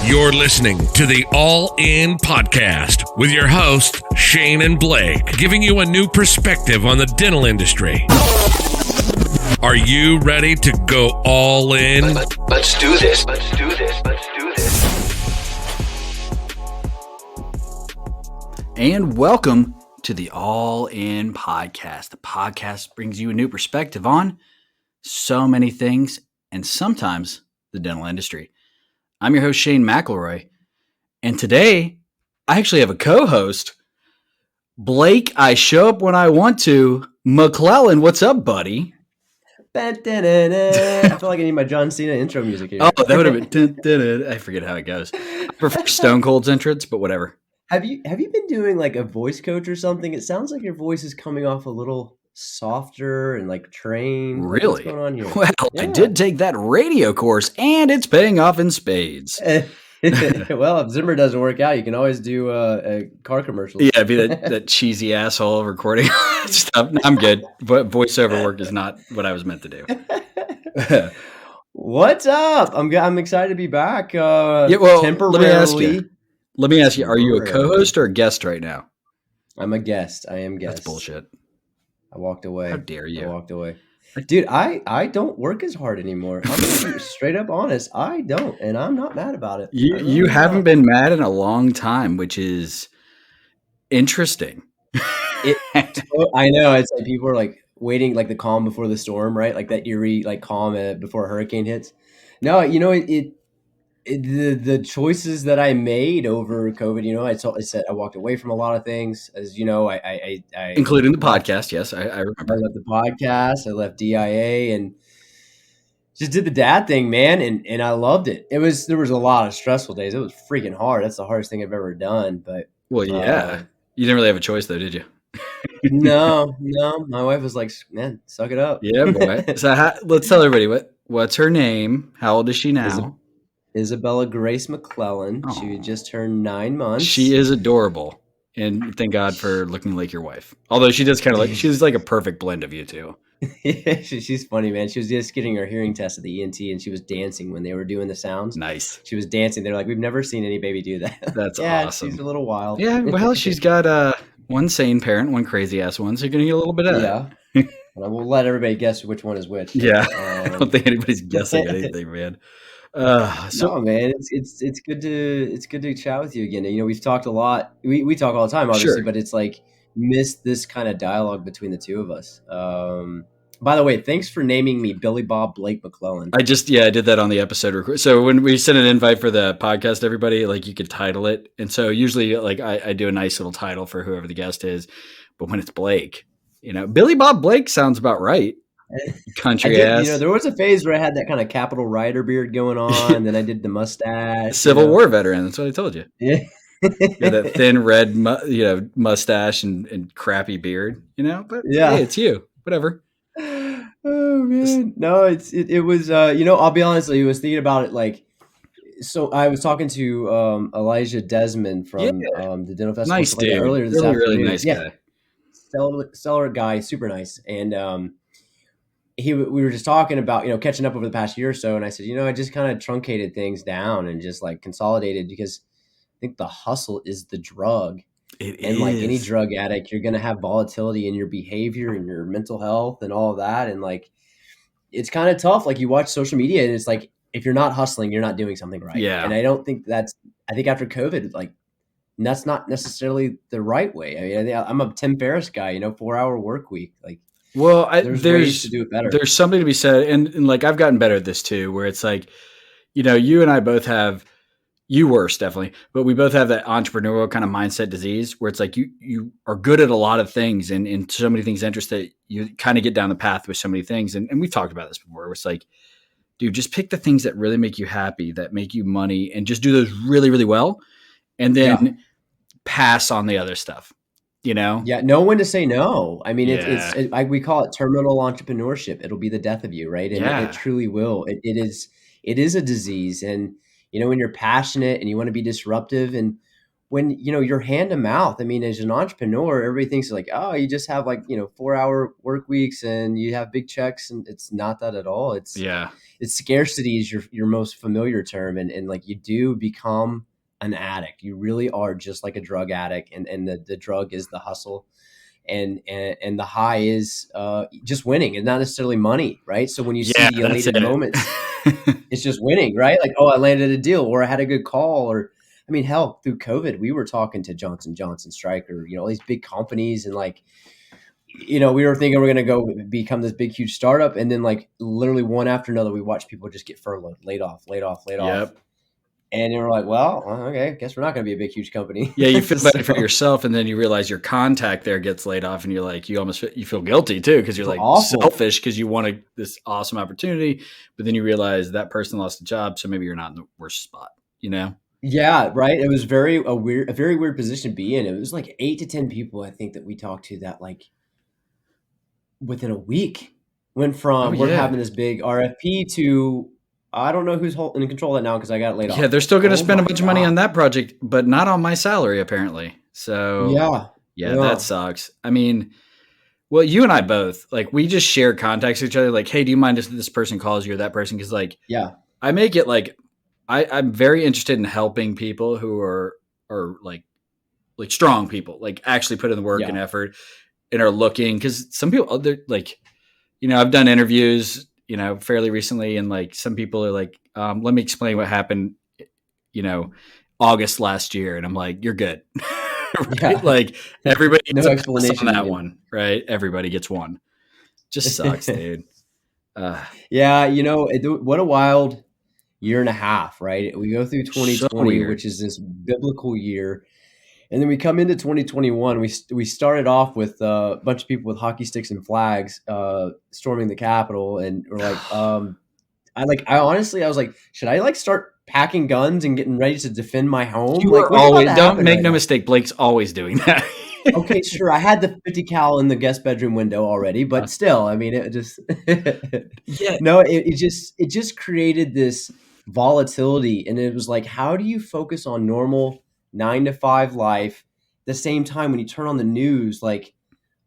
You're listening to the All In Podcast with your hosts, Shane and Blake, giving you a new perspective on the dental industry. Are you ready to go all in? Let's do this. And welcome to the All In Podcast. The podcast brings you a new perspective on so many things and sometimes the dental industry. I'm your host, Shane McElroy. And today, I actually have a co-host, Blake. I show up when I want to. McClellan, what's up, buddy? I feel like I need my John Cena intro music here. Oh, that would have been... I forget how it goes. I prefer Stone Cold's entrance, but whatever. Have you been doing like a voice coach or something? It sounds like your voice is coming off a little softer and like trained. Really? What's going on here? Well, yeah. I did take that radio course, and it's paying off in spades. Well, if Zimmer doesn't work out, you can always do a car commercial. Yeah, be that cheesy asshole recording stuff. I'm good. But voiceover work is not what I was meant to do. What's up? I'm excited to be back. Yeah, well, temporarily. Let me ask you, are you a co-host or a guest right now? I'm a guest. I am guest. That's bullshit. I walked away. How dare you? I walked away. Dude, I don't work as hard anymore. I'm gonna be straight up honest. I don't, and I'm not mad about it. You haven't been mad in a long time, which is interesting. I know. It's like people are like waiting, like the calm before the storm, right? Like that eerie, like calm before a hurricane hits. No, you know the choices that I made over COVID. You know, I said I walked away from a lot of things, as you know. I including the podcast. Yes, I remember. I left the podcast. I left DIA and just did the dad thing, man. And I loved it. There was a lot of stressful days. It was freaking hard. That's the hardest thing I've ever done. But well, yeah, you didn't really have a choice though, did you? No. My wife was like, "Man, suck it up." Yeah, boy. So let's tell everybody what's her name. How old is she now? Isabella Grace McClellan. Aww. She just turned 9 months. She is adorable, and thank God for looking like your wife. Although she does kind of she's like a perfect blend of you two. Yeah, she's funny, man. She was just getting her hearing test at the ENT, and she was dancing when they were doing the sounds. Nice. She was dancing. They're like, "We've never seen any baby do that." That's yeah, awesome. She's a little wild. Yeah, well, she's got one sane parent, one crazy ass one, so you're gonna get a little bit of that. Yeah. And I will let everybody guess which one is which. Yeah, I don't think anybody's guessing anything, man. No, man, it's good to chat with you again. You know, we've talked a lot. We talk all the time, obviously, Sure. But it's like missed this kind of dialogue between the two of us. By the way, thanks for naming me Billy Bob Blake McClellan. I did that on the episode. So when we send an invite for the podcast, everybody, like, you could title it. And so usually, like, I do a nice little title for whoever the guest is. But when it's Blake, you know, Billy Bob Blake sounds about right. Country ass. You know, there was a phase where I had that kind of Capitol Rider beard going on, and then I did the mustache. Civil War veteran. That's what I told you. Yeah. Yeah, that thin red, mustache and crappy beard. You know, but yeah, hey, it's you. Whatever. Oh man, no, it was. You know, I'll be honest. I was thinking about it. Like, so I was talking to Elijah Desmond from the Dental Festival. Nice dude. Earlier this afternoon. Really nice guy. Stellar guy, super nice, and we were just talking about, you know, catching up over the past year or so. And I said, you know, I just kind of truncated things down and just like consolidated, because I think the hustle is the drug. And like any drug addict, you're going to have volatility in your behavior and your mental health and all of that. And like, it's kind of tough. Like, you watch social media and it's like, if you're not hustling, you're not doing something right. Yeah. And I don't think I think after COVID, like, that's not necessarily the right way. I mean, I'm a Tim Ferriss guy, you know, 4-hour work week. Like, well, there's ways to do it better. There's something to be said. And like, I've gotten better at this too, where it's like, you know, you and I both have, you worse definitely, but we both have that entrepreneurial kind of mindset disease where it's like, you are good at a lot of things and so many things interest that you kind of get down the path with so many things. And we've talked about this before, where it's like, dude, just pick the things that really make you happy, that make you money, and just do those really, really well. And then pass on the other stuff. You know? Yeah, know when to say no. I mean, we call it terminal entrepreneurship. It'll be the death of you, right? And it truly will. It is a disease. And, you know, when you're passionate and you want to be disruptive, and when, you're hand to mouth. I mean, as an entrepreneur, everybody thinks like, oh, you just have like, 4-hour work weeks and you have big checks, and it's not that at all. It's scarcity is your most familiar term. And like, you do become an addict. You really are just like a drug addict. And the drug is the hustle. And the high is just winning, and not necessarily money, right? So when you see the elated moments, it's just winning, right? Like, oh, I landed a deal, or I had a good call, or I mean, hell, through COVID, we were talking to Johnson Johnson, Stryker, all these big companies, and like, we were thinking we're going to go become this big, huge startup, and then like literally one after another, we watched people just get furloughed, laid off. And you're like, well, okay, I guess we're not going to be a big, huge company. Yeah, you feel bad for yourself, and then you realize your contact there gets laid off, and you're like, you feel guilty too, because you're like awful. Selfish because you wanted this awesome opportunity, but then you realize that person lost a job, so maybe you're not in the worst spot, Yeah, right. It was a very weird position to be in. It was like 8 to 10 people, I think, that we talked to that like within a week went from we're having this big RFP to I don't know who's in control of that now because I got laid off. Yeah, they're still going to spend a bunch of money on that project, but not on my salary apparently. So yeah, that sucks. I mean, well, you and I both, like, we just share contacts with each other. Like, hey, do you mind if this person calls you or that person? Because like, I make it like I'm very interested in helping people who are like strong people, like actually put in the work and effort and are looking. Because some people, they're like, I've done interviews, fairly recently, and like some people are like, let me explain what happened, August last year, and I'm like, you're good. Right? Yeah. Like everybody gets explanation on that one, right? Everybody gets one. Just sucks, dude. What a wild year and a half, right? We go through 2020, which is this biblical year. And then we come into 2021. We started off with a bunch of people with hockey sticks and flags storming the Capitol, and we're like, I honestly was like, should I like start packing guns and getting ready to defend my home? Don't make no mistake, Blake's always doing that. Okay, sure. I had the 50 cal in the guest bedroom window already, but still, I mean, it just it just created this volatility, and it was like, how do you focus on normal 9-to-5 life at the same time when you turn on the news, like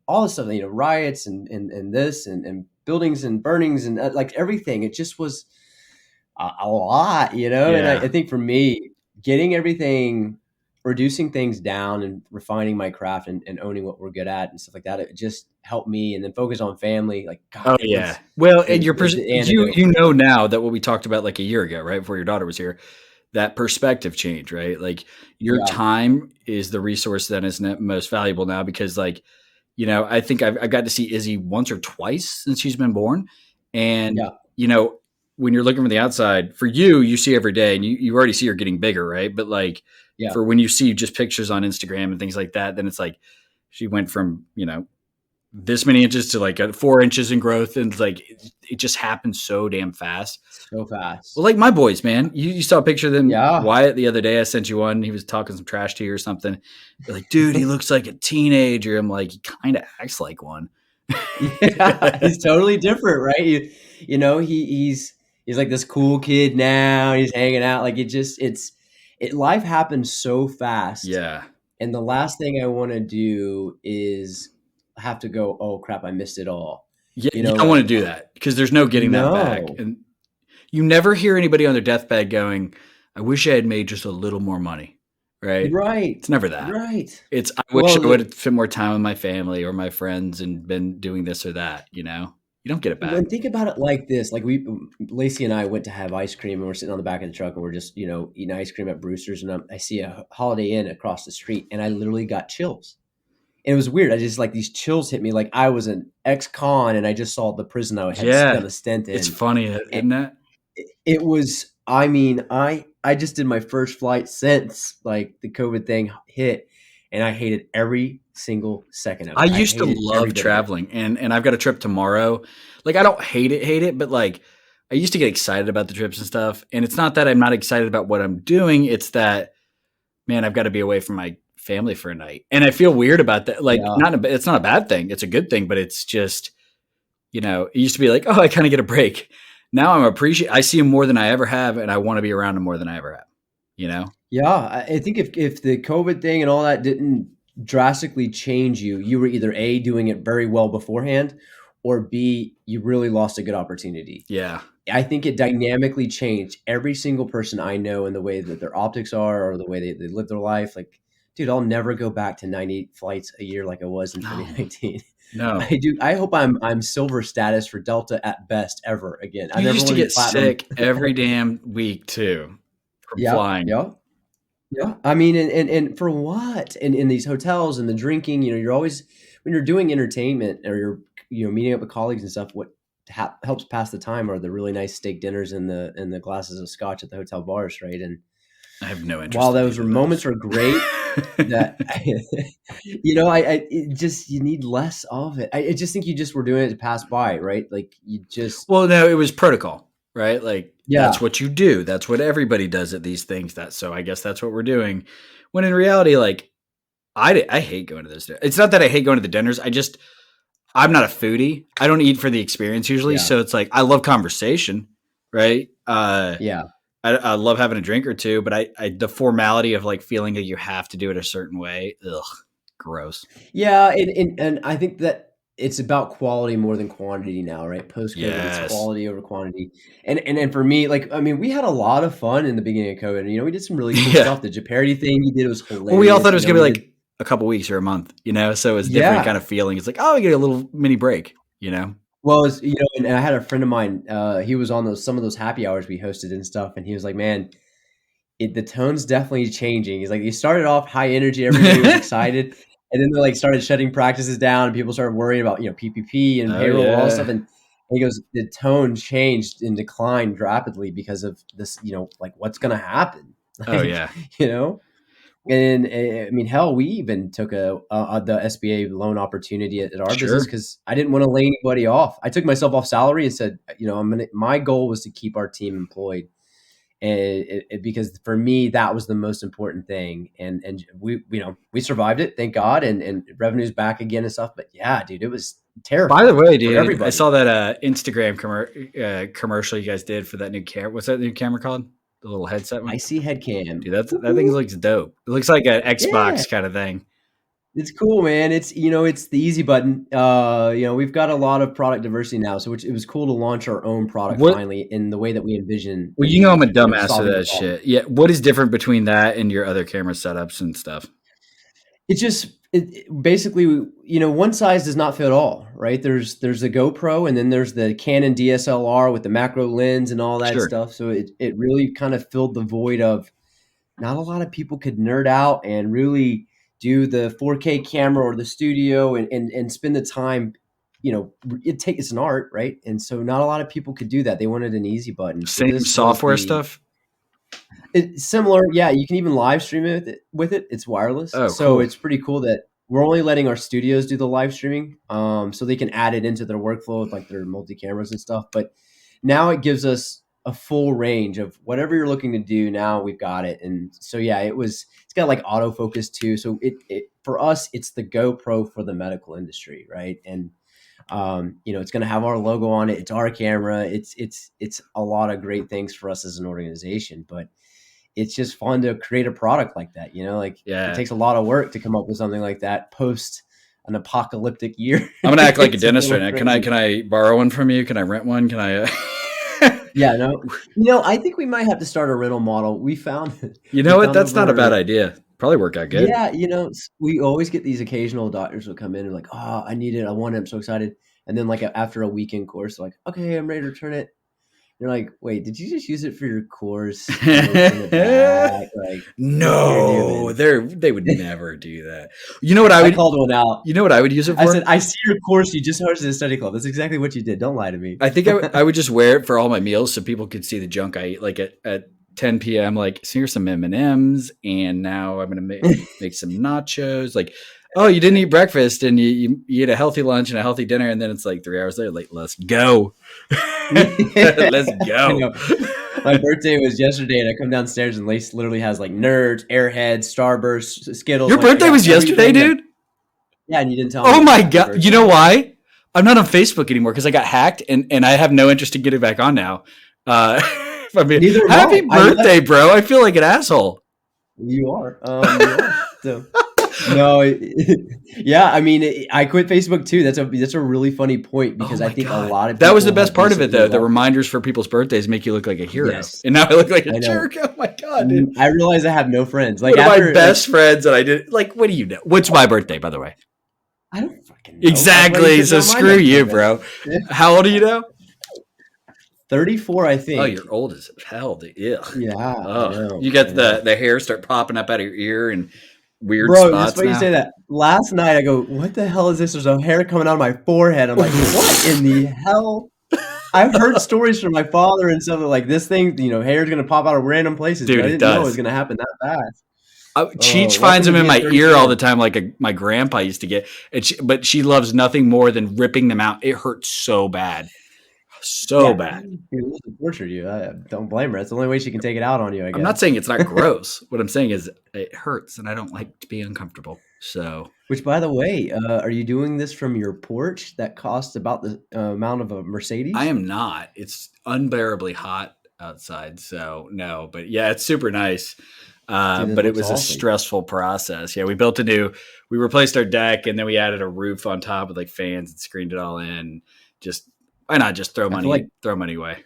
all this stuff, riots and this and buildings and burnings and like everything. It just was a lot, And I think for me, getting everything, reducing things down and refining my craft and owning what we're good at and stuff like that, it just helped me. And then focus on family. Like, God, well, and you know now that what we talked about like a year ago, right before your daughter was here, that perspective change, right? Like your time is the resource that is most valuable now, because like, I think I've got to see Izzy once or twice since she's been born. And, when you're looking from the outside, for you see every day, and you already see her getting bigger, right? But like for when you see just pictures on Instagram and things like that, then it's like she went from, this many inches to like 4 inches in growth. And like, it just happens so damn fast. So fast. Well, like my boys, man, you saw a picture of them. Yeah. Wyatt the other day, I sent you one. He was talking some trash to you or something. You're like, dude, he looks like a teenager. I'm like, he kind of acts like one. Yeah, he's totally different, right? He's like this cool kid now. He's hanging out. Like life happens so fast. Yeah. And the last thing I want to do is have to go, oh crap, I missed it all. Yeah, you don't want to do that, because there's no getting that back. And you never hear anybody on their deathbed going, I wish I had made just a little more money. Right. Right. It's never that. Right. It's, I wish I would have spent more time with my family or my friends and been doing this or that, You don't get it back. And think about it like this. Like Lacey and I went to have ice cream, and we're sitting on the back of the truck, and we're just, eating ice cream at Brewster's, and I see a Holiday Inn across the street, and I literally got chills. And it was weird. I just like these chills hit me like I was an ex-con and I just saw the prison I had done a stint in. It's funny, isn't it? It was, I mean, I just did my first flight since like the COVID thing hit, and I hated every single second of it. I used to love traveling, and I've got a trip tomorrow. Like, I don't hate it, but like I used to get excited about the trips and stuff. And it's not that I'm not excited about what I'm doing. It's that, man, I've got to be away from my family for a night. And I feel weird about that. Like, it's not a bad thing. It's a good thing, but it's just, it used to be like, oh, I kind of get a break. Now I see them more than I ever have, and I want to be around them more than I ever have. you know? Yeah, I think if the COVID thing and all that didn't drastically change you, you were either A, doing it very well beforehand, or B, you really lost a good opportunity. Yeah. I think it dynamically changed every single person I know in the way that their optics are or the way they live their life. Like, dude, I'll never go back to 98 flights a year like I was in 2019. No. I hope I'm silver status for Delta at best ever again. I You never used to want to get be platinum. sick every damn week too from flying. Yeah. Yeah. I mean, and for what? And in these hotels and the drinking, you're always, when you're doing entertainment or you're meeting up with colleagues and stuff, what helps pass the time are the really nice steak dinners and the glasses of scotch at the hotel bars. Right. And I have no interest. while those moments are great, that, it just, you need less of it. I just think you just were doing it to pass by, right? Like you just, well, no, it was protocol, right? Like Yeah. that's what you do. That's what everybody does at these things. So I guess that's what we're doing. When in reality, like I hate going to those. It's not that I hate going to the dinners. I'm not a foodie. I don't eat for the experience usually. Yeah. So it's like, I love conversation, right? yeah. I love having a drink or two, but the formality of like feeling that you have to do it a certain way. Ugh, gross. Yeah. And I think that it's about quality more than quantity now, right? Post-COVID, Yes. It's quality over quantity. And for me, like, I mean, we had a lot of fun in the beginning of COVID. We did some really cool Yeah. stuff. The Jeopardy thing you did was hilarious. Well, we all thought it was going to be We like a couple weeks or a month, so it was different kind of feeling. It's like, oh, we get a little mini break, Well, it's, and I had a friend of mine, he was on some of those happy hours we hosted and stuff. And he was like, man, the tone's definitely changing. He's like, you started off high energy, everybody was excited. And then they like started shutting practices down and people started worrying about, PPP and payroll and all that stuff. And he goes, the tone changed and declined rapidly because of this, like what's going to happen? Oh yeah. And I mean, hell, we even took the SBA loan opportunity at our business because I didn't want to lay anybody off. I took myself off salary and said, my goal was to keep our team employed, and because for me that was the most important thing. And we survived it, thank God, and revenue's back again and stuff. But yeah, dude, it was terrifying. By the way, dude, I saw that Instagram commercial you guys did for that new camera. What's that new camera called? The little headset one? I see head cam. Dude, that thing looks dope. It looks like an Xbox kind of thing. It's cool, man. It's it's the easy button. We've got a lot of product diversity now, so it was cool to launch our own product finally in the way that we envision. Well, I'm a dumbass for that shit. Yeah, what is different between that and your other camera setups and stuff? It's just basically, one size does not fit all, right? There's the GoPro, and then there's the Canon DSLR with the macro lens and all that stuff. So it really kind of filled the void of not a lot of people could nerd out and really do the 4K camera or the studio and spend the time. It's an art, right? And so not a lot of people could do that. They wanted an easy button. Same software stuff. It's similar. Yeah, you can even live stream it with it. It's wireless. Oh, so cool. It's pretty cool that we're only letting our studios do the live streaming, so they can add it into their workflow with like their multi cameras and stuff. But now it gives us a full range of whatever you're looking to do. Now we've got it. And so yeah, it's got like autofocus too. So it for us, it's the GoPro for the medical industry, right? And it's going to have our logo on it. It's our camera. It's a lot of great things for us as an organization, but it's just fun to create a product like that. It takes a lot of work to come up with something like that post an apocalyptic year. I'm going to act like a dentist right now. Can I borrow one from you? Can I rent one? Can I? Yeah, no. I think we might have to start a rental model. We found what? That's not a bad idea. Probably work out good. Yeah, we always get these occasional doctors who come in and like, oh, I need it. I want it. I'm so excited. And then like after a weekend course, like, okay, I'm ready to return it. You're like, wait, did you just use it for your course? Like, no, they would never do that. You know what I called one out. You know what I would use it for? I said, I see your course. You just hosted a study club. That's exactly what you did. Don't lie to me. I think I would just wear it for all my meals so people could see the junk I eat. Like at 10 p.m., like, so here's some M&Ms, and now I'm going to make some nachos. Like, oh, you didn't eat breakfast, and you eat a healthy lunch and a healthy dinner, and then it's like 3 hours later, like, let's go. Let's go. My birthday was yesterday, and I come downstairs, and Lace literally has like Nerds, Airheads, Starburst, Skittles. Your birthday was yesterday, dude? Yeah, and you didn't tell me. Oh my God. You know why? I'm not on Facebook anymore because I got hacked, and I have no interest in getting back on now. I mean, Neither am happy I. birthday, bro. I feel like an asshole. You are. You are. So, no, yeah. I mean, I quit Facebook too. That's a really funny point because I think a lot of people that was the best part of it, though. The left. reminders for people's birthdays make you look like a hero, Yes, and now I look like a I know. jerk. Oh my god, dude! I realize I have no friends. Like One of after my best friends, and I did like. What do you know? What's my birthday, by the way? I don't fucking know. Exactly. So screw you, bro. How old are you now? 34, I think. Oh, you're old as hell, dude. Yeah. Yeah. Oh, I know. you got the hair start popping up out of your ear and weird Bro, spots. that's why you say that. Last night I go, what the hell is this? There's a hair coming out of my forehead. I'm like, what in the hell? I've heard stories from my father and stuff like this thing, hair's gonna pop out of random places. Dude, I didn't know it was gonna happen that fast. Cheech finds them in my ear all the time, like my grandpa used to get. But she loves nothing more than ripping them out. It hurts so bad. So bad. It tortured you. I don't blame her. That's the only way she can take it out on you, I guess. I'm not saying it's not gross. What I'm saying is it hurts, and I don't like to be uncomfortable. So, which, by the way, are you doing this from your porch that costs about the amount of a Mercedes? I am not. It's unbearably hot outside, so no. But yeah, it's super nice. But it was a stressful process. Yeah, we replaced our deck, and then we added a roof on top with like fans and screened it all in. Why not just throw money away?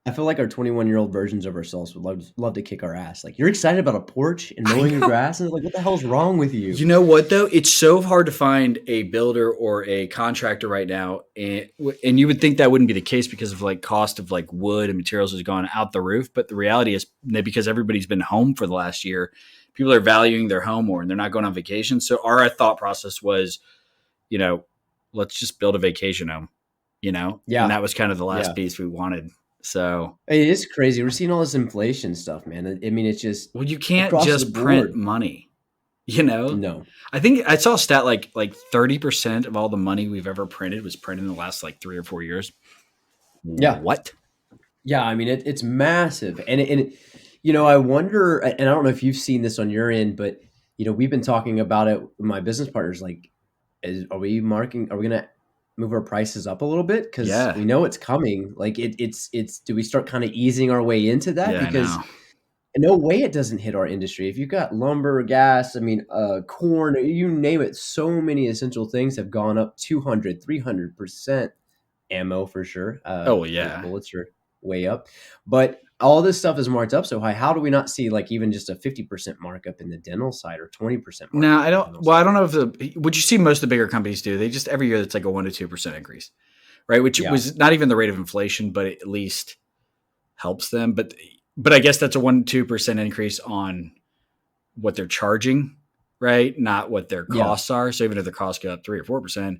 I feel like our 21-year-old versions of ourselves would love to kick our ass. Like, you're excited about a porch and mowing your grass, and like, what the hell's wrong with you? You know what though? It's so hard to find a builder or a contractor right now, and you would think that wouldn't be the case because of like cost of like wood and materials has gone out the roof. But the reality is that because everybody's been home for the last year, people are valuing their home more, and they're not going on vacation. So our thought process was, let's just build a vacation home. Yeah. And that was kind of the last piece we wanted. So it is crazy. We're seeing all this inflation stuff, man. I mean, it's just you can't just print money. No. I think I saw a stat like 30% of all the money we've ever printed was printed in the last like 3 or 4 years. Yeah. What? Yeah, I mean it's massive, and I wonder, and I don't know if you've seen this on your end, but we've been talking about it with my business partners. Like, are we gonna move our prices up a little bit because we know it's coming? Like it's do we start kind of easing our way into that? Yeah, because no way it doesn't hit our industry. If you've got lumber, gas, corn, you name it, so many essential things have gone up 200-300%. Ammo for sure. Bullets are way up, but all this stuff is marked up so high. How do we not see like even just a 50% markup in the dental side or 20%? No, I don't. Well, I don't know if what you see most of the bigger companies do. They just every year it's like a 1 to 2% increase, right? Which was not even the rate of inflation, but it at least helps them. But I guess that's a 1 to 2% increase on what they're charging, right? Not what their costs are. So even if the costs go up 3 or 4%,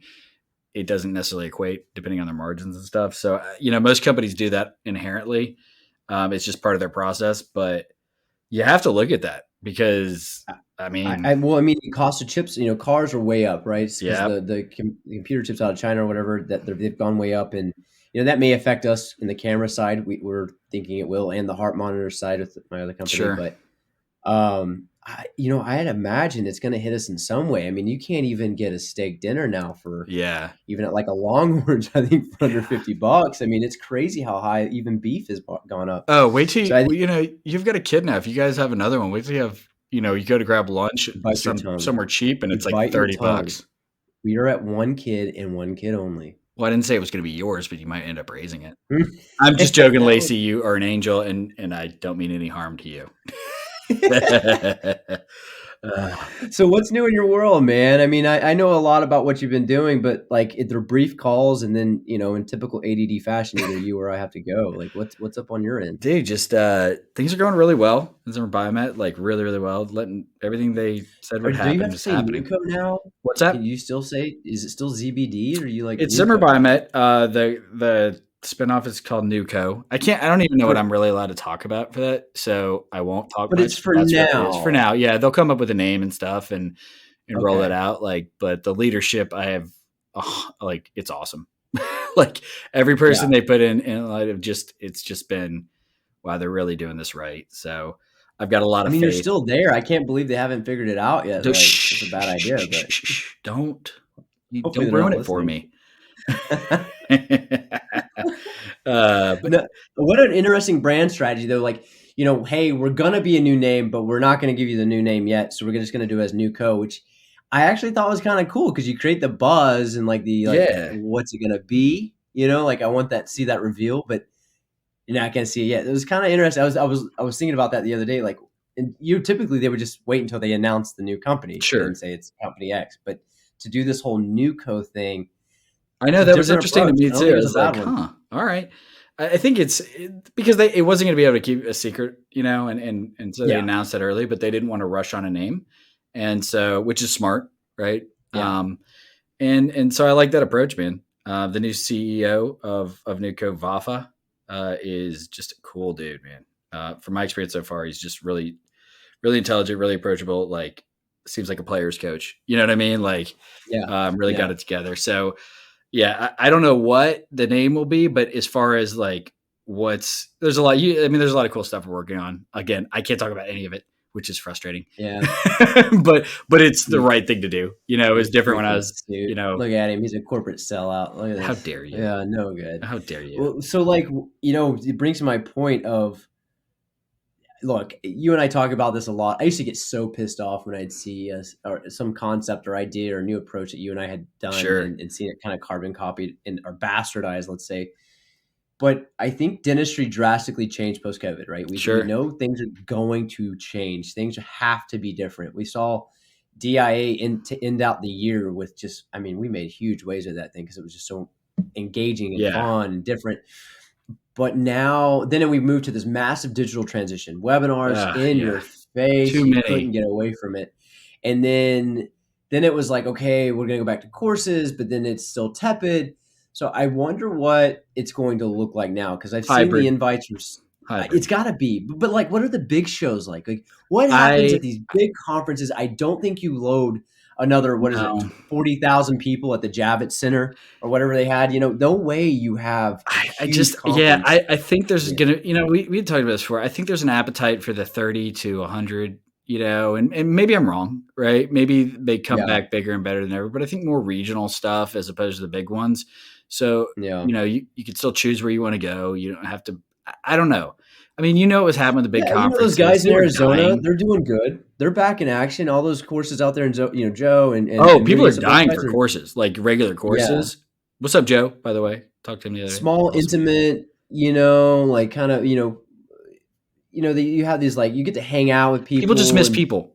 it doesn't necessarily equate depending on their margins and stuff. So most companies do that inherently. It's just part of their process, but you have to look at that because the cost of chips, cars are way up, right? Yeah. The computer chips out of China or whatever, that they've gone way up, and that may affect us in the camera side. We're thinking it will, and the heart monitor side with my other company. Sure. But I'd imagine it's going to hit us in some way. I mean, you can't even get a steak dinner now for even at like a Longhorns, I think for under $50. I mean, it's crazy how high even beef has gone up. Oh, wait till you've got a kid now. If you guys have another one, wait till you have you go to grab lunch somewhere cheap and it's like $30. We are at one kid and one kid only. Well, I didn't say it was going to be yours, but you might end up raising it. I'm just joking, Lacey. You are an angel, and I don't mean any harm to you. So what's new in your world, man? I mean, I know a lot about what you've been doing, but like they're brief calls, and then in typical ADD fashion, either you or I have to go. Like, what's up on your end, dude? Just things are going really well in Zimmer Biomet, like really, really well. Letting everything they said would happen is happening. Nuco now? What's that? Can you still say? Is it still ZBD, or are you like? It's Zimmer Biomet. The spinoff is called Nuco. I don't even know what I'm really allowed to talk about for that, so I won't talk. But it's for now. It's for now. Yeah, they'll come up with a name and stuff and roll it out. But the leadership I have, it's awesome. Like every person they put in light of it's just been, wow, they're really doing this right. So I've got a lot of faith. You're still there. I can't believe they haven't figured it out yet. It's a bad idea, but don't ruin it for me. But No, what an interesting brand strategy, though. Like, hey, we're gonna be a new name, but we're not gonna give you the new name yet. So we're just gonna do it as New Co, which I actually thought was kind of cool because you create the buzz and yeah, what's it gonna be? Like I want that see that reveal, but you're not gonna see it yet. It was kind of interesting. I was thinking about that the other day. Like, and typically they would just wait until they announce the new company and then sure. say it's Company X, but to do this whole New Co thing, I know it's a that was different interesting to approach. me I don't too. think I it's a was like, bad one. huh, all right. I think because it wasn't going to be able to keep a secret, and so they Yeah, announced it early, but they didn't want to rush on a name, and so which is smart, right? yeah. And so I like that approach, man. The new CEO of Nuco, Vafa, is just a cool dude, man. From my experience so far, he's just really, really intelligent, really approachable. Like, seems like a player's coach. You know what I mean? Like, Yeah. really got Yeah. it together. So, yeah, I don't know what the name will be, but as far as like there's a lot. There's a lot of cool stuff we're working on. Again, I can't talk about any of it, which is frustrating. Yeah. but it's the He's right thing to do. It was a different when I freaking was, suit. Look at him. He's a corporate sellout. Look at how this. dare you? Yeah, no good. How dare you? Well, so it brings to my point of, look, you and I talk about this a lot. I used to get so pissed off when I'd see or some concept or idea or new approach that you and I had done Sure, and seen it kind of carbon copied or bastardized, let's say. But I think dentistry drastically changed post COVID, right? We sure. know things are going to change. Things have to be different. We saw DIA to end out the year with just, we made huge waves of that thing because it was just so engaging and Yeah. fun and different. But then we moved to this massive digital transition, webinars in Yeah. your face. Too You couldn't many. get away from it. And then it was like, okay, we're going to go back to courses, but then it's still tepid. So I wonder what it's going to look like now because I've seen the Hybrid. invites. Hybrid. It's got to be, but like, what are the big shows like? Like, what happens I at these big conferences? I don't think you load another, what is it, no. 40,000 people at the Javits Center or whatever they had. No way you have a I huge just conference. I think there's Yeah. gonna we had talked about this before. I think there's an appetite for the 30 to 100. And maybe I'm wrong, right? Maybe they come Yeah. back bigger and better than ever, but I think more regional stuff as opposed to the big ones. So, Yeah. You can still choose where you want to go. You don't have to, I don't know. What was happening with the big Yeah, those conferences. guys in They were Arizona, dying. they're doing good. They're back in action. All those courses out there, and Joe Oh, and people are Reese, those dying guys for are, courses, like regular yeah, courses. What's up, Joe? By the way, talked to him the other day. small, Awesome. intimate. Like kind of, you have these you get to hang out with People just people miss and people.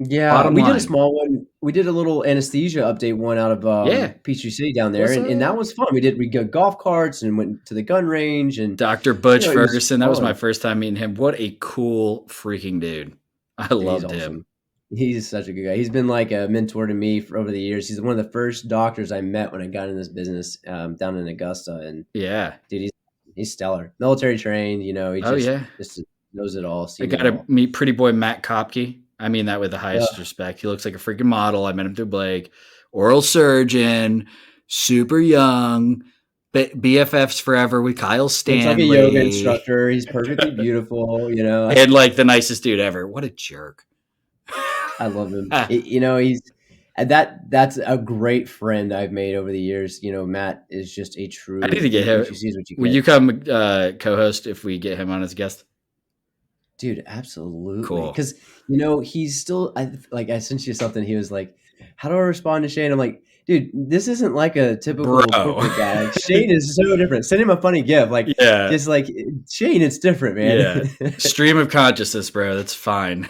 yeah, Bottom we did a line. small one. We did a little anesthesia update one out of Yeah. Peachtree City down there, What's and that up? was fun. We got golf carts and went to the gun range, and Dr. Butch it was Ferguson. That was my fun. first time meeting him. What a cool freaking dude. I He's loved him. awesome. He's such a good guy. He's been like a mentor to me over the years. He's one of the first doctors I met when I got in this business down in Augusta, and Yeah. dude, he's stellar. Military trained, he Oh, yeah. just knows it all, I seen got it to all. meet pretty boy Matt Kopke. I mean that with the highest Ugh, respect. He looks like a freaking model. I met him through Blake. Oral surgeon, super young, BFFs forever with Kyle looks like a yoga Stanley. instructor. He's perfectly beautiful. And like the nicest dude ever. What a jerk. I love him. I He's that's a great friend I've made over the years. Matt is just a need true to get what him. you see is what you Will you get. come co-host if we get him on as a guest? Dude, absolutely. Cool. Because he's still I sent you something. He was like, "How do I respond to Shane?" I'm like, "Dude, this isn't like a Bro. typical corporate guy. Like Shane is so different. Send him a funny gift. Like, Yeah. just like Shane, it's different, Yeah. man." Stream of consciousness, bro. That's fine.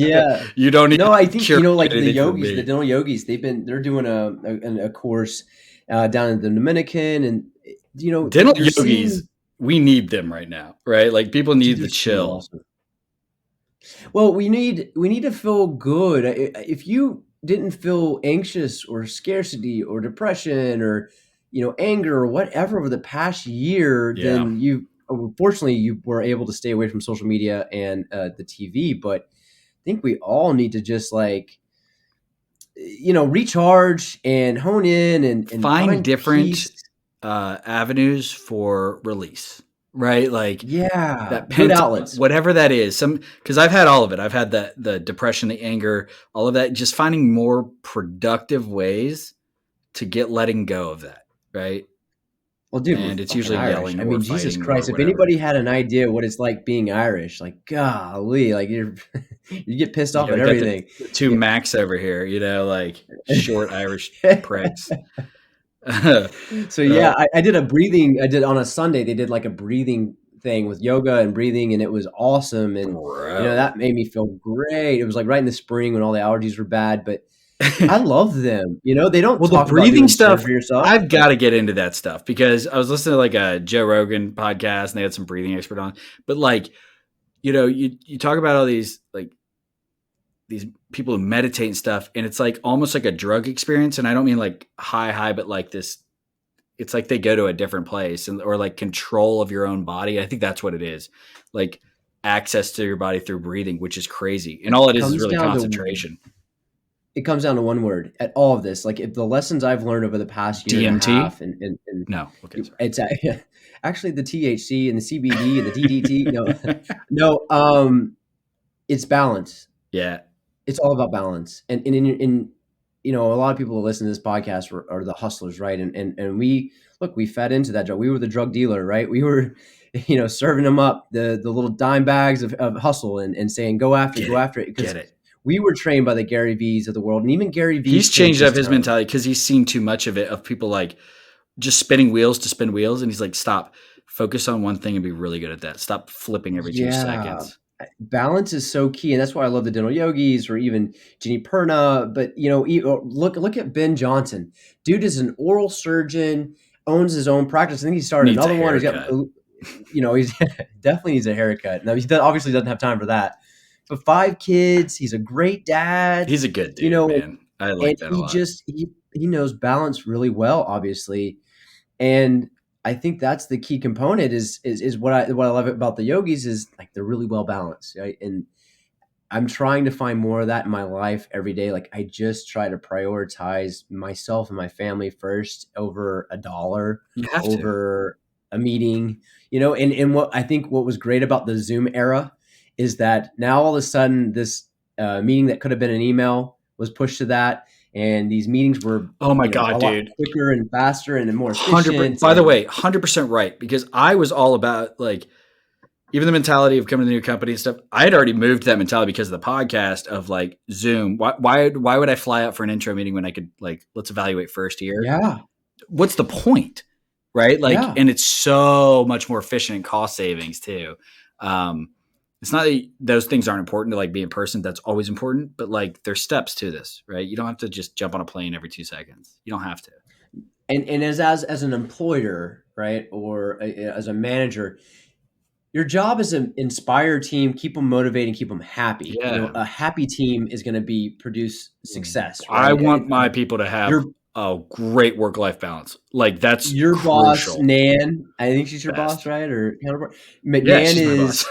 Yeah. You don't need No, I think curate like the anything for yogis, the me. dental yogis, they're doing a course down in the Dominican, and Dental they're seeing, yogis, we need them right now, right? Like people dude, need they're the so chill. awesome. Well, we need to feel good. If you didn't feel anxious or scarcity or depression or anger or whatever over the past year, Yeah. then unfortunately you were able to stay away from social media and the TV. But I think we all need to just recharge and hone in and Find find different peace. avenues for release, right? Like Yeah, that good pent up, outlets. whatever that is. Because I've had all of it. I've had the depression, the anger, all of that. Just finding more productive ways to get letting go of that, right? Well, dude, we're and it's fucking usually Irish. yelling I or mean, Jesus fighting or Christ, if whatever. anybody had an idea what it's like being Irish, like, golly, like you get pissed off Yeah, at we got everything. the two Yeah. Macs over here, like short Irish pricks. So yeah, I did a breathing. I did on a Sunday. They did like a breathing thing with yoga and breathing, and it was awesome. And Bro. that made me feel great. It was like right in the spring when all the allergies were bad, but I love them. They don't Well, the talk about breathing doing stuff, surgery or stuff. I've got to get into that stuff because I was listening to like a Joe Rogan podcast and they had some breathing expert on. But like, you talk about all these like these people who meditate and stuff, and it's like almost like a drug experience. And I don't mean like high, but like this, it's like they go to a different place or like control of your own body. I think that's what it is. Like access to your body through breathing, which is crazy. And all it is really concentration. It comes down to one word at all of this. Like if the lessons I've learned over the past year and a half, and no, okay, sorry. It's actually the THC and the CBD and the DDT. No, it's balance. Yeah, it's all about balance. And a lot of people who listen to this podcast are the hustlers, right? And we fed into that drug. We were the drug dealer, right? We were, serving them up the little dime bags of hustle and saying go after it. Get it. We were trained by the Gary V's of the world, and even Gary V's. He's changed up his mentality because he's seen too much of it, of people like just spinning wheels to spin wheels. And he's like, stop, focus on one thing and be really good at that. Stop flipping every 2 seconds. Balance is so key. And that's why I love the dental yogis or even Ginny Perna. But, look at Ben Johnson. Dude is an oral surgeon, owns his own practice. I think he started another one. He's got, he's definitely needs a haircut. Now, he obviously doesn't have time for that. But 5 kids, he's a great dad. He's a good dude, man. I like that a lot. He knows balance really well, obviously. And I think that's the key component is what I love about the yogis is like they're really well balanced, right? And I'm trying to find more of that in my life every day. Like I just try to prioritize myself and my family first over $1, over a meeting, and what I think what was great about the Zoom era is that now all of a sudden this meeting that could have been an email was pushed to that. And these meetings were, oh my God, a dude, lot quicker and faster and more efficient. By the way, 100% right. Because I was all about like, even the mentality of coming to the new company and stuff. I had already moved that mentality because of the podcast of like Zoom. Why would I fly out for an intro meeting when I could like, let's evaluate first here? Yeah. What's the point? Right. Like, and it's so much more efficient and cost savings too. It's not that those things aren't important to like be in person. That's always important, but like there's steps to this, right? You don't have to just jump on a plane every 2 seconds. You don't have to. And as an employer, right, or as a manager, your job is to inspire a team, keep them motivated, and keep them happy. Yeah. A happy team is going to produce success. Right? I want my people to have a great work-life balance. Like that's your crucial. Boss, Nan. I think she's your boss, right? Or counterpart. Nan is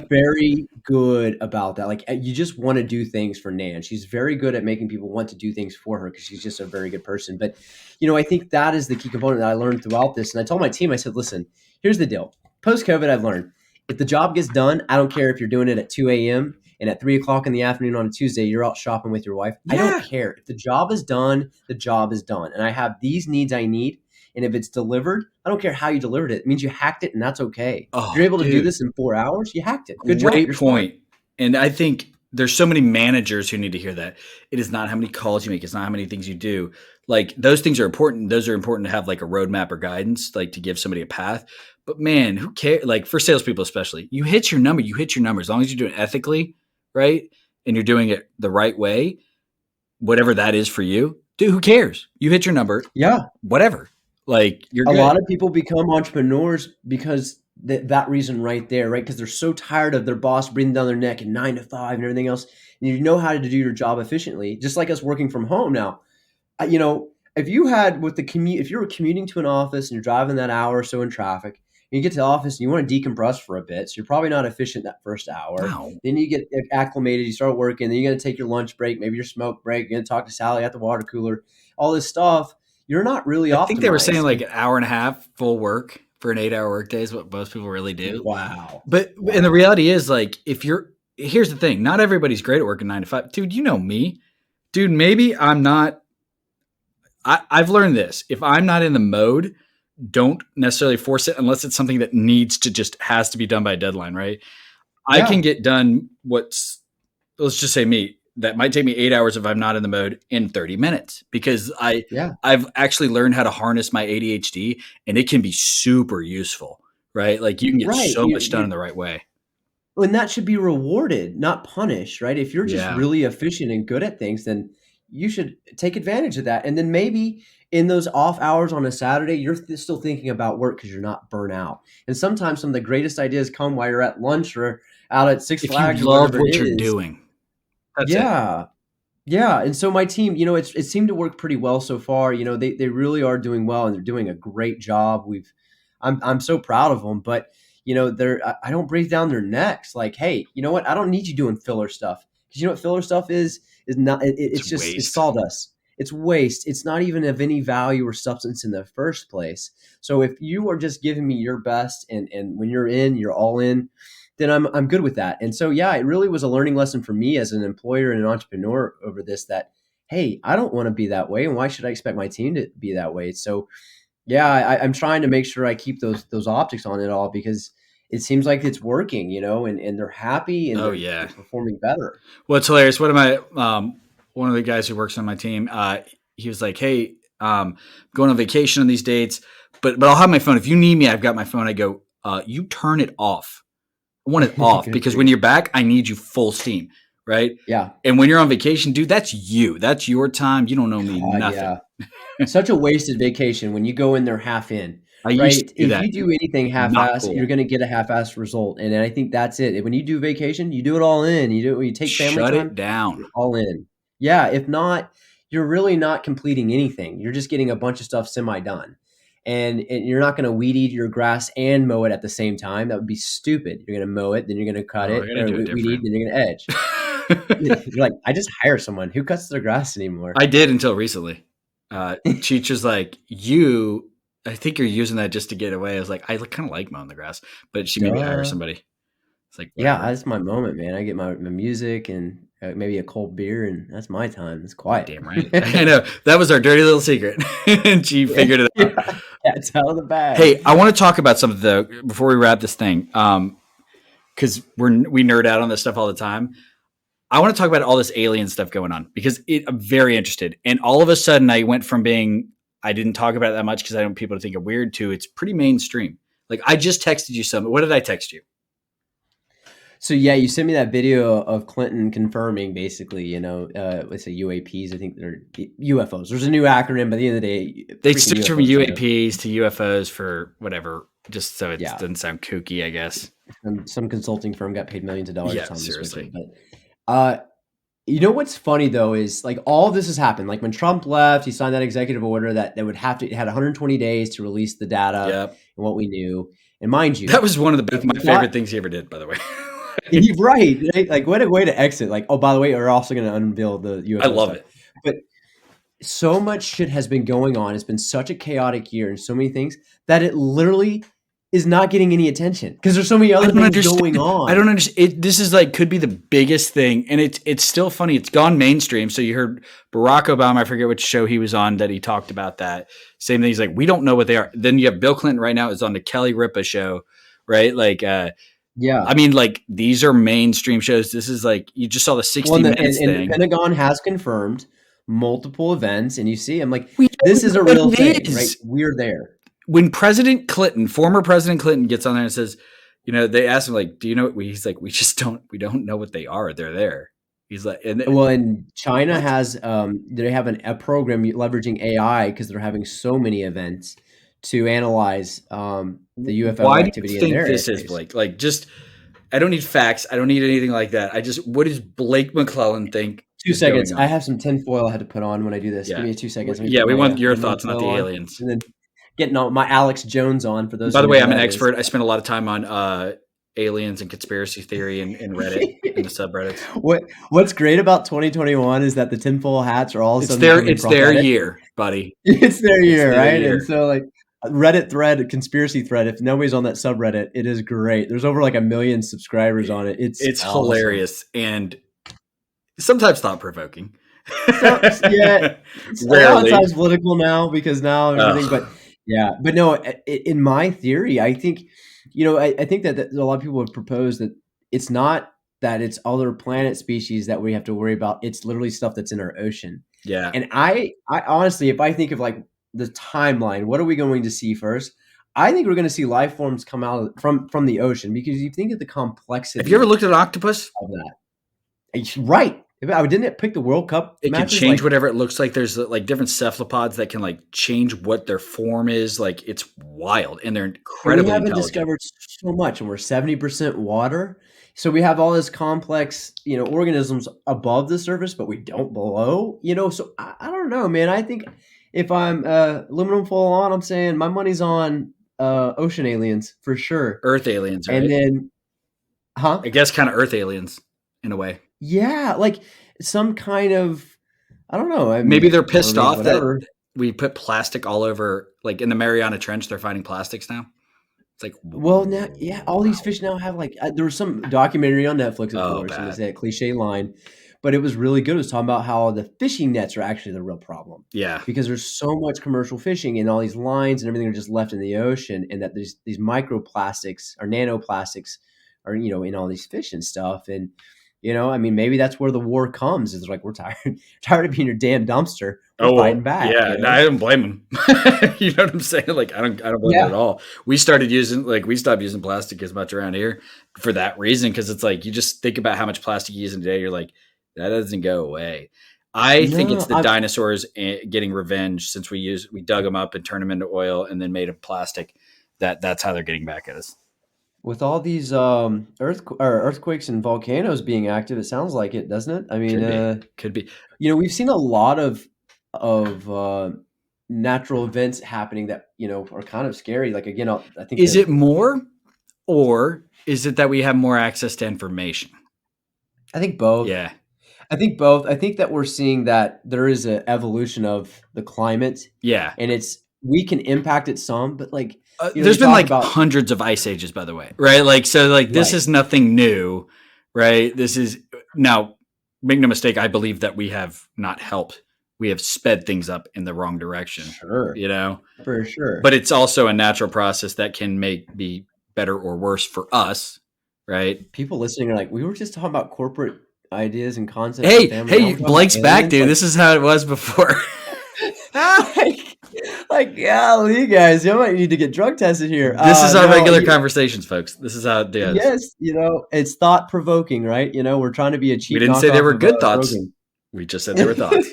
very good about that. Like you just want to do things for Nan. She's very good at making people want to do things for her because she's just a very good person. But I think that is the key component that I learned throughout this. And I told my team, I said, listen, here's the deal. Post-COVID, I've learned if the job gets done, I don't care if you're doing it at 2 a.m. and at 3 o'clock in the afternoon on a Tuesday, you're out shopping with your wife. Yeah. I don't care. If the job is done, the job is done. And I have these needs I need. And if it's delivered, I don't care how you delivered it. It means you hacked it, and that's okay. Oh, if you're able to do this in 4 hours, you hacked it. Good job. Great point. And I think there's so many managers who need to hear that. It is not how many calls you make. It's not how many things you do. Like those things are important. Those are important to have like a roadmap or guidance, like to give somebody a path. But man, who cares? Like for salespeople especially, you hit your number. You hit your number as long as you do it ethically, right? And you're doing it the right way, whatever that is for you. Dude, who cares? You hit your number. Yeah. Whatever. Like you're a good. lot of people become entrepreneurs because that reason right there, right? Because they're so tired of their boss breathing down their neck and 9 to 5 and everything else. And you know how to do your job efficiently, just like us working from home now. If you had with the commute, if you were commuting to an office and you're driving that hour or so in traffic, and you get to the office and you want to decompress for a bit, so you're probably not efficient that first hour. Wow. Then you get acclimated, you start working, then you're going to take your lunch break, maybe your smoke break, you're going to talk to Sally at the water cooler, all this stuff. You're not really optimized. I think they were saying like an hour and a half full work for an 8-hour workday is what most people really do. Wow. And the reality is like, here's the thing, not everybody's great at working 9 to 5. Dude, you know me. Dude, maybe I'm not. I've learned this. If I'm not in the mode don't necessarily force it unless it's something that has to be done by a deadline, right? I Yeah. can get done let's just say that might take me 8 hours if I'm not in the mode in 30 minutes because I've actually learned how to harness my ADHD and it can be super useful, right? Like you can get Right. so much done in the right way. And that should be rewarded, not punished, right? If you're just Yeah. really efficient and good at things, then you should take advantage of that. And then maybe in those off hours on a Saturday, you're still thinking about work because you're not burnt out. And sometimes some of the greatest ideas come while you're at lunch or out at Six If Flags you or love whatever what it you're is. doing. That's it. Yeah. Yeah. And so my team, it seemed to work pretty well so far. They really are doing well and they're doing a great job. I'm so proud of them, but I don't breathe down their necks. Like, hey, you know what? I don't need you doing filler stuff. Because you know what filler stuff is not, it's just, waste. it's sawdust. It's waste. It's not even of any value or substance in the first place. So if you are just giving me your best and when you're all in, then I'm good with that. And so, yeah, it really was a learning lesson for me as an employer and an entrepreneur over this that, hey, I don't want to be that way. And why should I expect my team to be that way? So, yeah, I'm trying to make sure I keep those optics on it all because it seems like it's working, and they're happy and they're performing better. Well, it's hilarious. One of the guys who works on my team, he was like, hey, going on vacation on these dates, but I'll have my phone. If you need me, I've got my phone. I go, you turn it off. I want it off because when you're back, I need you full steam. Right. Yeah. And when you're on vacation, dude, that's you. That's your time. You don't know me nothing. Yeah. Such a wasted vacation when you go in there half in. Right? If you do anything half-assed, cool. You're going to get a half-assed result. And I think that's it. When you do vacation, you do it all in. You take family time. Shut it down. All in. Yeah. If not, you're really not completing anything. You're just getting a bunch of stuff semi-done. And you're not going to weed eat your grass and mow it at the same time. That would be stupid. You're going to mow it, then you're going to cut it, or weed eat, then you're going to edge. You're like, I just hire someone who cuts their grass anymore. I did until recently. Cheech was like, I think you're using that just to get away. I was like, I kind of like mowing the grass, but she made me hire somebody. It's like, whatever. Yeah, that's my moment, man. I get my music and maybe a cold beer, and that's my time. It's quiet. Damn right. I know. That was our dirty little secret. And she figured it out. Yeah, it's out of the bag. Hey, I want to talk about something though before we wrap this thing. Because we nerd out on this stuff all the time. I want to talk about all this alien stuff going on because I'm very interested. And all of a sudden I went from I didn't talk about it that much because I don't want people to think I'm weird to it's pretty mainstream. Like I just texted you something. What did I text you? So yeah, you sent me that video of Clinton confirming basically, let's say UAPs. I think they're UFOs. There's a new acronym, but at the end of the day, they switched from UAPs to UFOs for whatever, just so it doesn't sound kooky, I guess. Some consulting firm got paid millions of dollars. Yeah, seriously. You know what's funny though is like all of this has happened. Like when Trump left, he signed that executive order that would have to had 120 days to release the data and what we knew. And mind you, that was one of my favorite things he ever did, by the way. Right. Like what a way to exit. Like, oh, by the way, we're also going to unveil the UFO. I love it. But so much shit has been going on. It's been such a chaotic year and so many things that it literally is not getting any attention because there's so many other things going on. I don't understand. This is could be the biggest thing. And it's still funny. It's gone mainstream. So you heard Barack Obama, I forget which show he was on that he talked about that. Same thing. He's like, we don't know what they are. Then you have Bill Clinton right now is on the Kelly Ripa show, right? Yeah. I mean, these are mainstream shows. This is you just saw the 60 Minutes thing. And the Pentagon has confirmed multiple events. And you see, I'm like, this is a real thing, right? We're there. When former President Clinton gets on there and says, they asked him do you know what he's like, we don't know what they are. They're there. He's like, and China has, they have a program leveraging AI because they're having so many events to analyze the UFO activity. Why do you think this is, Blake? I don't need facts. I don't need anything like that. What does Blake McClellan think? 2 seconds. I have some tinfoil I had to put on when I do this. Yeah. Give me 2 seconds. We want your thoughts, not the aliens. And then getting all my Alex Jones on for those. By the way, I'm an expert. I spent a lot of time on aliens and conspiracy theory and Reddit and the subreddits. What's great about 2021 is that the tinfoil hats are all it's their year, buddy. It's their year, right? And so Reddit thread, conspiracy thread, if nobody's on that subreddit, it is great. There's over 1 million subscribers on it. It's awesome. Hilarious and sometimes thought-provoking. Yeah, it's sometimes political now because now everything, but Yeah, but no, in my theory, I think, I think that a lot of people have proposed that it's not that it's other planet species that we have to worry about. It's literally stuff that's in our ocean. Yeah. And I honestly, if I think of like the timeline, what are we going to see first? I think we're going to see life forms come out from the ocean, because you think of the Have you ever complexity looked at an octopus? of that. Right. Didn't it pick the World Cup It can matches? change Like, whatever it looks like. There's like different cephalopods that can like change what their form is. Like it's wild, and they're and we incredibly haven't intelligent. discovered so much, and we're 70% water. So we have all this complex, organisms above the surface, but we don't below, So I don't know, man. I think if I'm aluminum full on, I'm saying my money's on ocean aliens for sure. Earth aliens, And right? then, I guess kind of Earth aliens in a way. yeah, like some kind of, I don't know. I Maybe mean, they're pissed mermaids, off that whatever. we put plastic all over, like in the Mariana Trench. They're finding plastics now. It's like, Well, now, yeah, all these fish now have like there was some documentary on Netflix, of Oh, course, and it's bad. that cliche line, but it was really good. It was talking about how the fishing nets are actually the real problem, Yeah. because there's so much commercial fishing and all these lines and everything are just left in the ocean, and that these microplastics or nanoplastics are in all these fish and stuff, and I mean, maybe that's where the war comes. Is like, we're tired of being your damn dumpster. We're Oh, fighting well, back. yeah. No, I don't blame them. You know what I'm saying? Like, I don't blame them Yeah. at all. We stopped using plastic as much around here for that reason. Cause it's like, you just think about how much plastic you use in a day. You're like, that doesn't go away. I think it's No, the dinosaurs getting revenge since we dug them up and turned them into oil and then made them plastic. That's how they're getting back at us. with all these earthquakes and volcanoes being active, it sounds like it, doesn't it? I mean, Could be. we've seen a lot of natural events happening that are kind of scary. Like, again, I think Is that it more, or is it that we have more access to information? I think both. Yeah. I think both. I think that we're seeing that there is an evolution of the climate, Yeah. and we can impact it some, but like There's you been talk like about hundreds of ice ages, by the way, right? Like, so like this right. is nothing new, right? This is now, make no mistake, I believe that we have not helped. We have sped things up in the wrong direction, Sure, for sure. but it's also a natural process that can be better or worse for us, right? People listening are like, we were just talking about corporate ideas and concepts and family. Now Hey, we're talking Blake's about back, aliens? dude. Like, This is how it was before. like, golly, guys, you might need to get drug tested here. This is our No, regular conversations, folks. This is how it goes. yes, it's thought provoking, right? We're trying to be a We cheap didn't say they knockoff were of good thoughts. Rogan. We just said they were thoughts.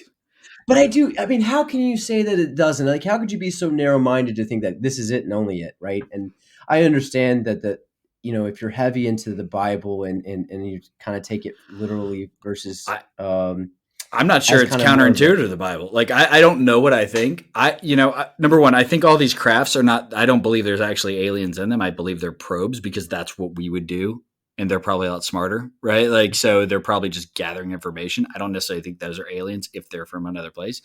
But I mean, how can you say that it doesn't? Like, how could you be so narrow minded to think that this is it and only it, right? And I understand that if you're heavy into the Bible and you kind of take it literally versus I'm not sure as it's kind of more of a- counterintuitive to the Bible. Like, I don't know what I think. Number one, I think all these crafts are not, I don't believe there's actually aliens in them. I believe they're probes because that's what we would do. And they're probably a lot smarter, right? Like, so they're probably just gathering information. I don't necessarily think those are aliens if they're from another place.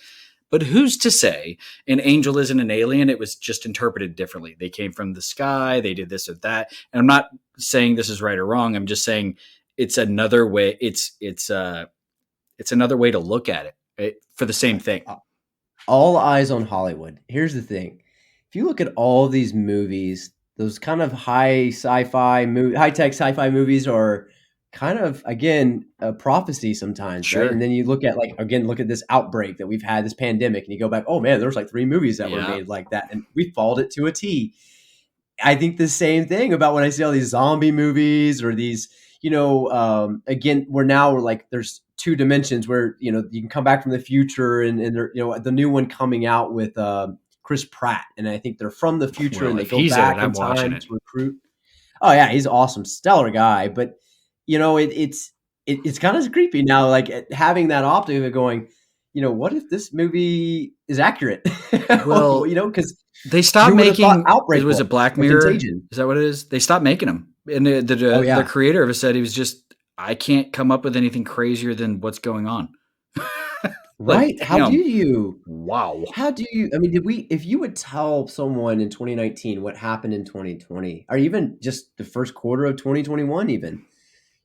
But who's to say an angel isn't an alien? It was just interpreted differently. They came from the sky. They did this or that. And I'm not saying this is right or wrong. I'm just saying it's another way. It's another way to look at it, right? For the same thing. All eyes on Hollywood. Here's the thing. If you look at all these movies, those kind of high tech sci-fi movies are kind of, again, a prophecy sometimes, Sure. right? And then you look at look at this outbreak that we've had, this pandemic, and you go back, oh man, there's like 3 movies that were made like that, and we followed it to a T. I think the same thing about when I see all these zombie movies or these, again, we're like, there's 2 dimensions where, you can come back from the future and there, the new one coming out with Chris Pratt. And I think they're from the future Well, and they if go he's in back it, in I'm watching time it. to recruit. Oh yeah, he's awesome, stellar guy. But it's kind of creepy now, like having that optic of going, what if this movie is accurate? Well, because they stopped who would have thought making. Outbreak Was it Black or Mirror? Contagion? Is that what it is? They stopped making them, and Oh, yeah. the creator of it said he was just, I can't come up with anything crazier than what's going on. Right? Like, How damn. do you? Wow. How do you? I mean, if you would tell someone in 2019 what happened in 2020, or even just the first quarter of 2021, even,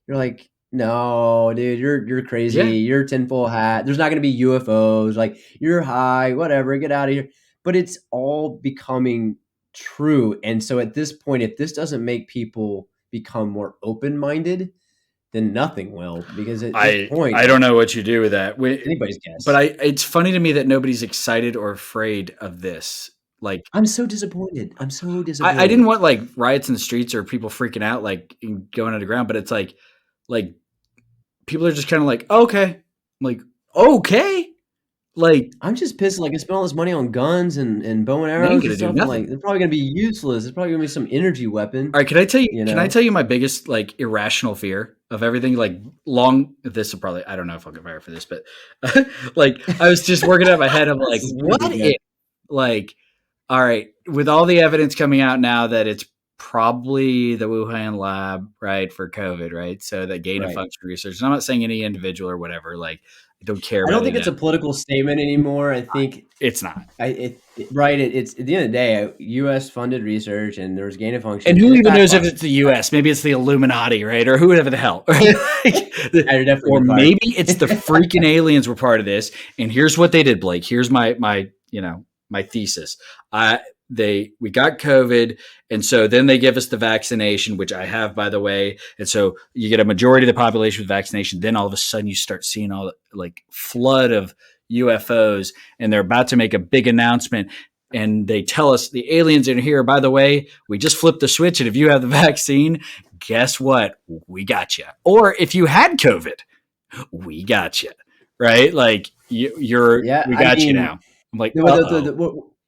you're like, no, dude, you're crazy. Yeah. You're tinfoil hat. There's not going to be UFOs. Like, you're high, whatever. Get out of here. but it's all becoming true. And so at this point, if this doesn't make people become more open-minded, then nothing will, because at this point, I don't know what you do with that. anybody's guess. But it's funny to me that nobody's excited or afraid of this. Like, I'm so disappointed. I didn't want like riots in the streets or people freaking out, like going underground, but it's like people are just kind of like, okay, like, okay. Like, I'm just pissed. Like, I spent all this money on guns and bow and ain't arrows gonna and do stuff. nothing. Like, they're probably gonna be useless. It's probably gonna be some energy weapon. All right, can I tell you? You Can I know? tell you my biggest like irrational fear of everything? Like this will probably, I don't know if I'll get fired for this, but like I was just working out my head of like, This is what pretty good. if, like, all right, with all the evidence coming out now that it's probably the Wuhan lab, right, for COVID, right? So that gain of Right. function research. And I'm not saying any individual or whatever. Like, I don't care. I about don't think any it's of a political statement anymore. I think that. It's not. it's at the end of the day, U.S. funded research, and there's gain of function. And who it even knows if backfired. it's the U.S.? Maybe it's the Illuminati, right, or whoever the hell. Right? You're definitely Or fired. maybe it's the freaking aliens were part of this. And here's what they did, Blake. Here's my thesis. We got COVID, and so then they give us the vaccination, which I have, by the way. And so you get a majority of the population with vaccination. Then all of a sudden you start seeing all the like flood of UFOs, and they're about to make a big announcement. And they tell us the aliens are here. By the way, we just flipped the switch, and if you have the vaccine, guess what? We got you. Or if you had COVID, we got you. Right? Like we got you now. I'm like,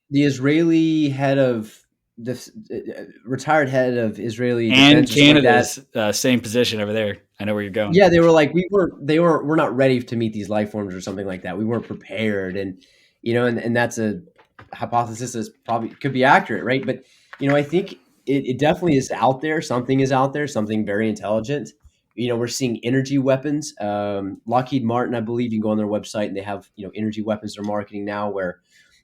the Israeli head of the retired head of Israeli and defense, Canada's same position over there. I know where you're going. Yeah, they were like, we're not ready to meet these life forms or something like that. We weren't prepared, and and that's a hypothesis that probably could be accurate, right? But I think it definitely is out there. Something is out there. Something very intelligent. We're seeing energy weapons. Lockheed Martin, I believe, you can go on their website and they have energy weapons they're marketing now where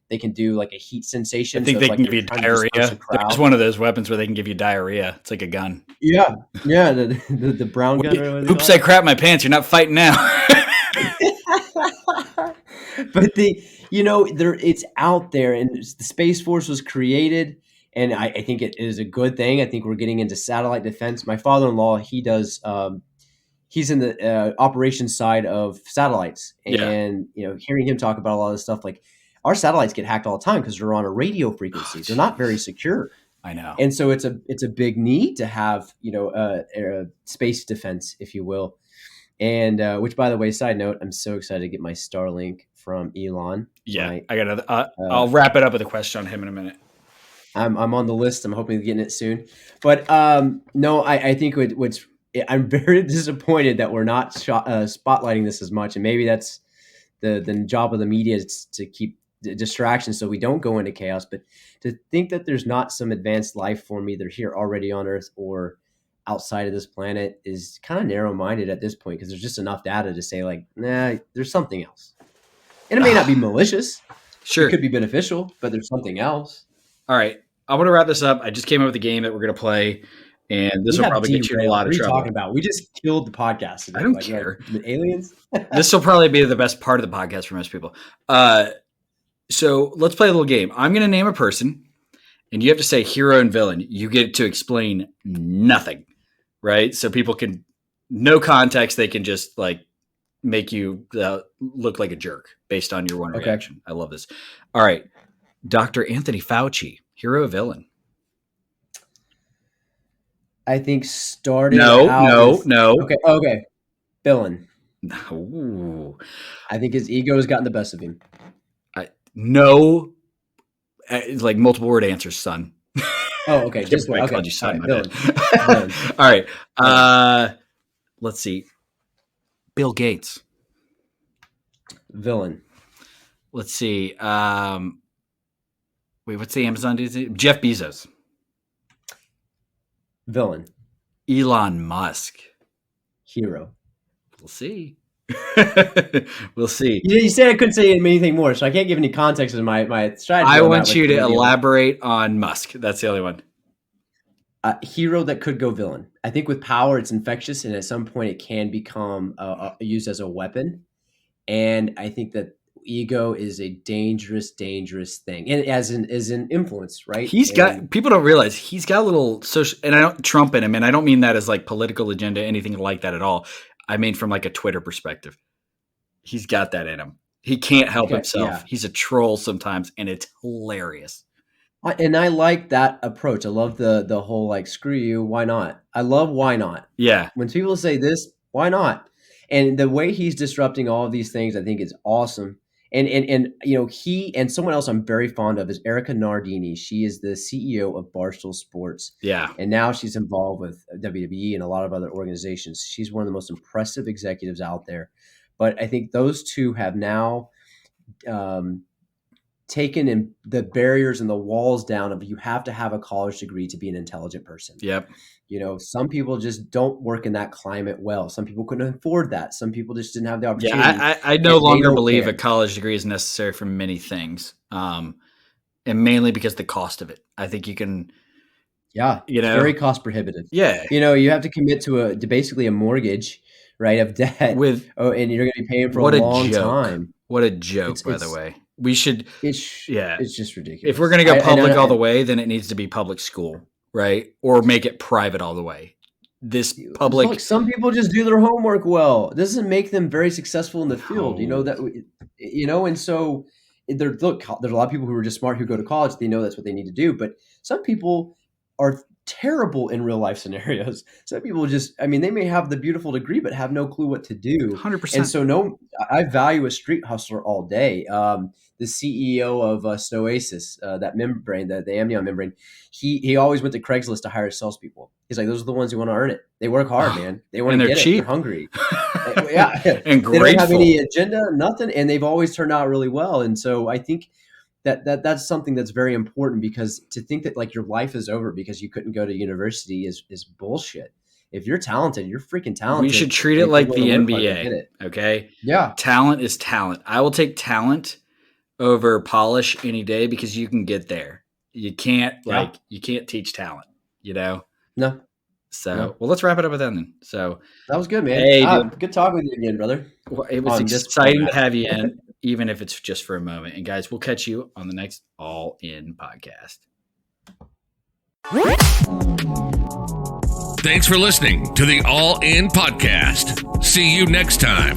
they can do like a heat sensation. I think so they like can give you diarrhea. There's one of those weapons where they can give you diarrhea. It's like a gun. Yeah, the brown gun. Oops, I crap my pants. You're not fighting now. But it's out there, and the Space Force was created, and I think it is a good thing. I think we're getting into satellite defense. My father-in-law, he does. He's in the operations side of satellites, and hearing him talk about a lot of this stuff, like our satellites get hacked all the time because they're on a radio frequency. They're not very secure. I know, and so it's a big need to have space defense, if you will. And which, by the way, side note, I'm so excited to get my Starlink from Elon. Yeah, I got. I'll wrap it up with a question on him in a minute. I'm on the list. I'm hoping to get it soon. But no, I think I'm very disappointed that we're not spotlighting this as much, and maybe that's the job of the media is to keep the distraction so we don't go into chaos. But to think that there's not some advanced life form either here already on Earth or outside of this planet is kind of narrow-minded at this point, because there's just enough data to say like, nah, there's something else. And it may not be malicious. Sure. It could be beneficial, but there's something else. All right. I want to wrap this up. I just came up with a game that we're going to play, and this will probably get you in a lot of trouble. What are you talking about? We just killed the podcast today. I don't care. The aliens? This will probably be the best part of the podcast for most people. So let's play a little game. I'm going to name a person, and you have to say hero and villain. You get to explain nothing, right? So people can, no context, they can just like make you look like a jerk based on your one reaction. I love this. All right. Dr. Anthony Fauci, hero or villain? I think starting No. Okay. Villain. Ooh. I think his ego has gotten the best of him. No. It's like multiple word answers, son. Oh, okay. Just I okay. called you son. Villain. All right. Let's see. Bill Gates. Villain. Let's see. Wait, what's the Amazon dude? Jeff Bezos. Villain. Elon Musk. Hero. We'll see. We'll see. You said I couldn't say anything more, so I can't give any context to my strategy. I want you to elaborate on Musk. That's the only one. Hero that could go villain. I think with power, it's infectious, and at some point, it can become used as a weapon. And I think that ego is a dangerous thing, and as an influence, right? People don't realize he's got a little social, and I don't Trump in him, and I don't mean that as like political agenda, anything like that at all. I mean from like a Twitter perspective, he's got that in him. He can't help himself. Yeah. He's a troll sometimes, and it's hilarious. And I like that approach. I love the whole like, screw you, why not? I love why not. Yeah. When people say this, why not? And the way he's disrupting all of these things, I think is awesome. And he and someone else I'm very fond of is Erica Nardini. She is the CEO of Barstool Sports. Yeah. And now she's involved with WWE and a lot of other organizations. She's one of the most impressive executives out there. But I think those two have now taken in the barriers and the walls down of you have to have a college degree to be an intelligent person. Yep. Some people just don't work in that climate well. Some people couldn't afford that. Some people just didn't have the opportunity. Yeah, I no longer believe a college degree is necessary for many things, and mainly because the cost of it. I think you can. Yeah, it's very cost prohibitive. Yeah, you have to commit to basically a mortgage, right, of debt and you're going to be paying for a long time. What a joke, by the way. We should. It's just ridiculous. If we're going to go public all the way, then it needs to be public school. Right. Or make it private all the way. This public. Look, some people just do their homework well. It doesn't make them very successful in the field. And so there's a lot of people who are just smart who go to college. They know that's what they need to do. But some people are terrible in real life scenarios. Some people they may have the beautiful degree, but have no clue what to do. 100%. And so I value a street hustler all day. The CEO of Snoasis, that membrane, the amnion membrane, he always went to Craigslist to hire salespeople. He's like, those are the ones who want to earn it. They work hard, man. They want to get cheap. They're hungry. Yeah. And grateful. They don't have any agenda, nothing. And they've always turned out really well. And so I think that's something that's very important, because to think that like your life is over because you couldn't go to university is bullshit. If you're talented, you're freaking talented. We should treat it like the NBA. Okay. Yeah. Talent is talent. I will take talent over polish any day, because you can get there. You can't you can't teach talent, No. So, well, let's wrap it up with that then. So that was good, man. Hey, good talking with you again, brother. Well, it was exciting to have you in, even if it's just for a moment. And guys, we'll catch you on the next All In podcast. Thanks for listening to the All In podcast. See you next time.